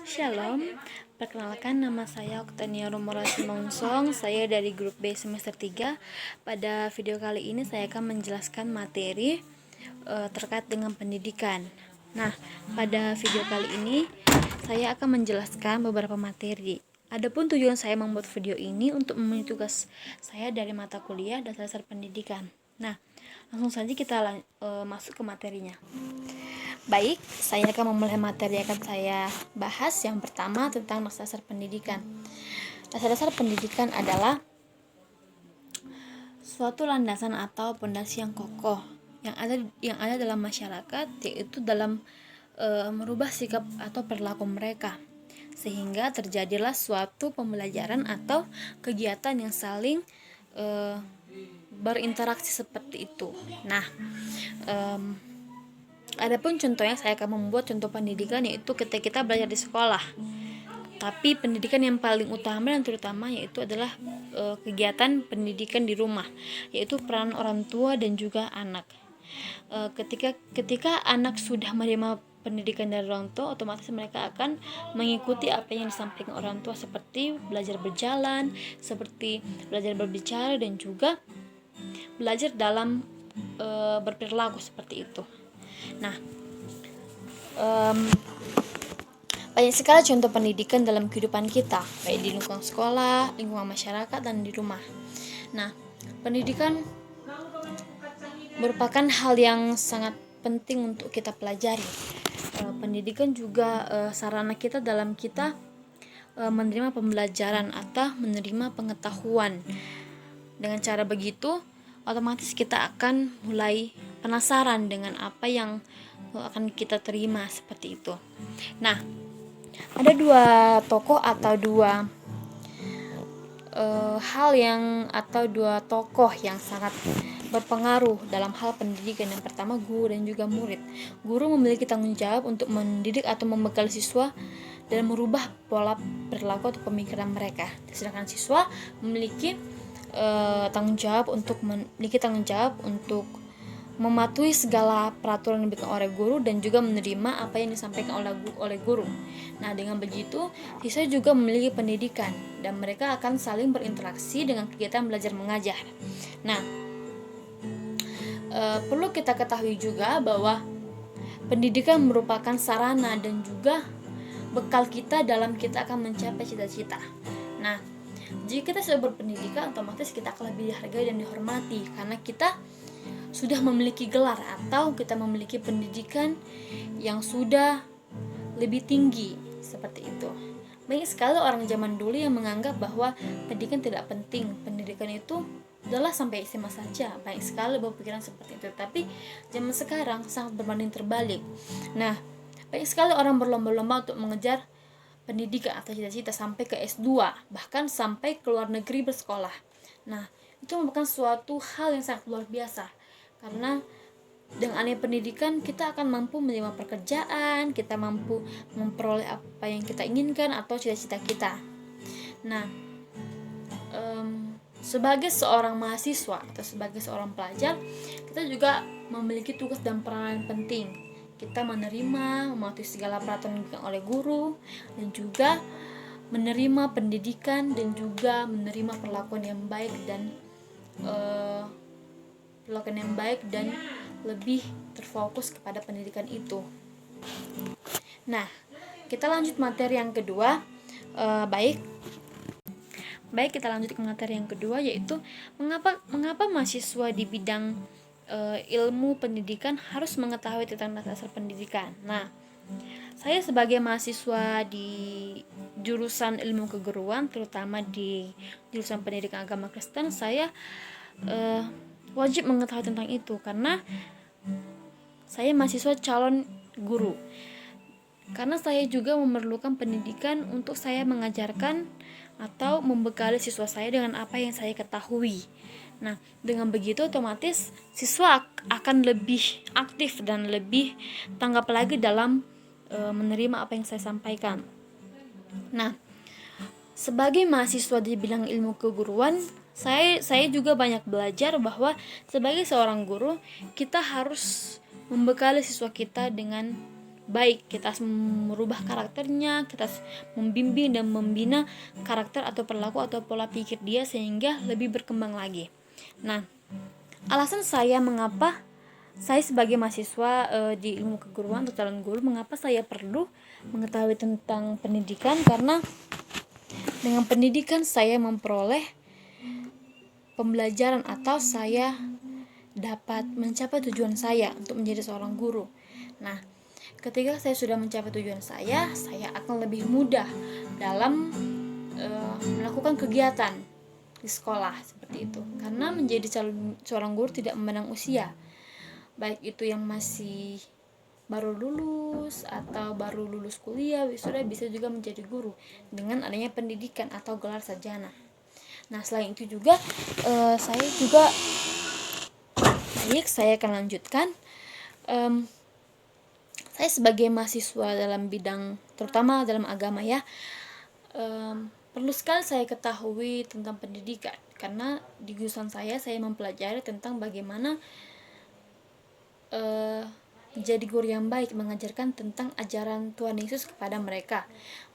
Shalom, perkenalkan nama saya Oktania Rumora Simongsong. Saya dari grup B semester 3. Pada video kali ini saya akan menjelaskan materi terkait dengan pendidikan. Nah, pada video kali ini saya akan menjelaskan beberapa materi. Adapun tujuan saya membuat video ini untuk memenuhi tugas saya dari mata kuliah dasar pendidikan. Nah, langsung saja kita masuk ke materinya. Baik, saya akan memulai materi yang akan saya bahas. Yang pertama tentang dasar pendidikan. Dasar pendidikan adalah suatu landasan atau pondasi yang kokoh yang ada dalam masyarakat, yaitu dalam merubah sikap atau perilaku mereka, sehingga terjadilah suatu pembelajaran atau kegiatan yang saling berinteraksi seperti itu. Nah, adapun contohnya saya akan membuat contoh pendidikan, yaitu ketika kita belajar di sekolah. Tapi pendidikan yang paling utama dan terutama yaitu adalah kegiatan pendidikan di rumah, yaitu peran orang tua dan juga anak. Ketika anak sudah menerima pendidikan dari orang tua, otomatis mereka akan mengikuti apa yang disampaikan orang tua, seperti belajar berjalan, seperti belajar berbicara, dan juga belajar dalam berperilaku seperti itu. Nah, banyak sekali contoh pendidikan dalam kehidupan kita, baik di lingkungan sekolah, lingkungan masyarakat, dan di rumah. Nah, pendidikan merupakan hal yang sangat penting untuk kita pelajari. Pendidikan juga sarana kita dalam kita menerima pembelajaran atau menerima pengetahuan. Dengan cara begitu, otomatis kita akan mulai penasaran dengan apa yang akan kita terima seperti itu. Nah, ada dua tokoh atau dua tokoh yang sangat berpengaruh dalam hal pendidikan. Yang pertama, guru dan juga murid. Guru memiliki tanggung jawab untuk mendidik atau membekali siswa dan merubah pola perilaku atau pemikiran mereka. Sedangkan siswa memiliki tanggung jawab untuk mematuhi segala peraturan yang diberikan oleh guru dan juga menerima apa yang disampaikan oleh guru. Nah, dengan begitu siswa juga memiliki pendidikan dan mereka akan saling berinteraksi dengan kegiatan belajar mengajar. Nah, perlu kita ketahui juga bahwa pendidikan merupakan sarana dan juga bekal kita dalam kita akan mencapai cita-cita. Nah, jika kita sudah berpendidikan, otomatis kita akan lebih dihargai dan dihormati karena kita sudah memiliki gelar atau kita memiliki pendidikan yang sudah lebih tinggi seperti itu. Banyak sekali orang zaman dulu yang menganggap bahwa pendidikan tidak penting, pendidikan itu adalah sampai SMA saja. Banyak sekali berpikiran seperti itu. Tapi zaman sekarang sangat berbanding terbalik. Nah, banyak sekali orang berlomba-lomba untuk mengejar pendidikan atau cita-cita sampai ke S2, bahkan sampai ke luar negeri bersekolah. Nah, itu merupakan suatu hal yang sangat luar biasa. Karena dengan adanya pendidikan kita akan mampu menerima pekerjaan, kita mampu memperoleh apa yang kita inginkan atau cita-cita kita. Nah, sebagai seorang mahasiswa atau sebagai seorang pelajar, kita juga memiliki tugas dan peranan penting. Kita menerima, mematuhi segala peraturan yang diberikan oleh guru, dan juga menerima pendidikan dan juga menerima perlakuan yang baik dan lebih terfokus kepada pendidikan itu. Nah, kita lanjut materi yang kedua. Kita lanjut ke materi yang kedua, yaitu mengapa mahasiswa di bidang ilmu pendidikan harus mengetahui tentang dasar pendidikan. Nah, saya sebagai mahasiswa di jurusan ilmu keguruan, terutama di jurusan pendidikan agama Kristen, saya wajib mengetahui tentang itu karena saya mahasiswa calon guru. Karena saya juga memerlukan pendidikan untuk saya mengajarkan atau membekali siswa saya dengan apa yang saya ketahui. Nah, dengan begitu otomatis siswa akan lebih aktif dan lebih tanggap lagi dalam menerima apa yang saya sampaikan. Nah, sebagai mahasiswa di bidang ilmu keguruan, saya juga banyak belajar bahwa sebagai seorang guru kita harus membekali siswa kita dengan baik, kita harus merubah karakternya, kita harus membimbing dan membina karakter atau perilaku atau pola pikir dia sehingga lebih berkembang lagi. Nah, alasan saya mengapa saya sebagai mahasiswa di ilmu keguruan atau calon guru, mengapa saya perlu mengetahui tentang pendidikan, karena dengan pendidikan saya memperoleh pembelajaran atau saya dapat mencapai tujuan saya untuk menjadi seorang guru. Nah, ketika saya sudah mencapai tujuan saya akan lebih mudah dalam melakukan kegiatan di sekolah seperti itu. Karena menjadi seorang guru tidak memandang usia, baik itu yang masih baru lulus atau baru lulus kuliah, wisuda, bisa juga menjadi guru dengan adanya pendidikan atau gelar sarjana. Nah, selain itu juga saya akan lanjutkan. Saya sebagai mahasiswa dalam bidang, terutama dalam agama ya, perlu sekali saya ketahui tentang pendidikan, karena di jurusan saya mempelajari tentang bagaimana menjadi guru yang baik, mengajarkan tentang ajaran Tuhan Yesus kepada mereka.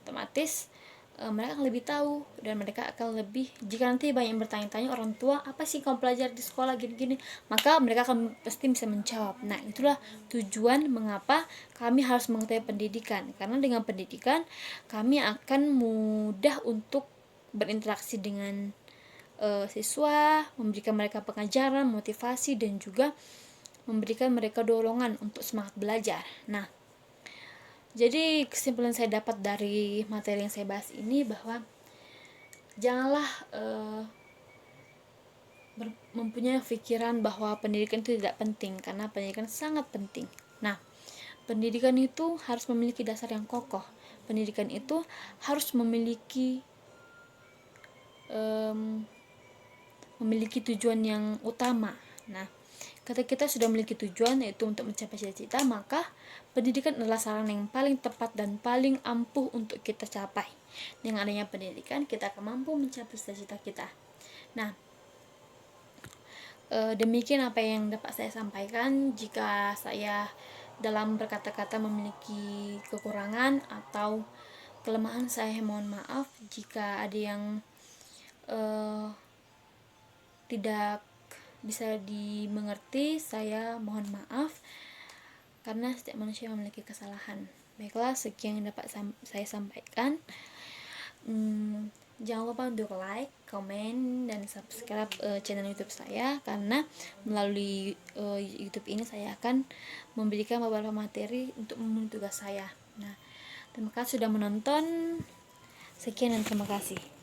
Otomatis mereka akan lebih tahu, dan mereka akan lebih, jika nanti banyak yang bertanya-tanya orang tua, apa sih kamu pelajari di sekolah gini-gini, maka mereka akan pasti bisa menjawab. Nah, itulah tujuan mengapa kami harus mengetahui pendidikan, karena dengan pendidikan kami akan mudah untuk berinteraksi dengan siswa, memberikan mereka pengajaran, motivasi, dan juga memberikan mereka dorongan untuk semangat belajar. Nah, jadi kesimpulan saya dapat dari materi yang saya bahas ini bahwa janganlah mempunyai pikiran bahwa pendidikan itu tidak penting, karena pendidikan sangat penting. Nah, pendidikan itu harus memiliki dasar yang kokoh. Pendidikan itu harus memiliki tujuan yang utama. Nah, ketika kita sudah memiliki tujuan, yaitu untuk mencapai cita-cita, maka pendidikan adalah sarana yang paling tepat dan paling ampuh untuk kita capai. Dengan adanya pendidikan, kita akan mampu mencapai cita-cita kita. Nah, demikian apa yang dapat saya sampaikan. Jika saya dalam berkata-kata memiliki kekurangan atau kelemahan, saya mohon maaf. Jika ada yang tidak bisa dimengerti, saya mohon maaf, karena setiap manusia memiliki kesalahan. Baiklah, sekian yang dapat saya sampaikan. Jangan lupa untuk like, komen, dan subscribe channel YouTube saya, karena melalui YouTube ini saya akan memberikan beberapa materi untuk memenuhi tugas saya. Nah, terima kasih sudah menonton. Sekian dan terima kasih.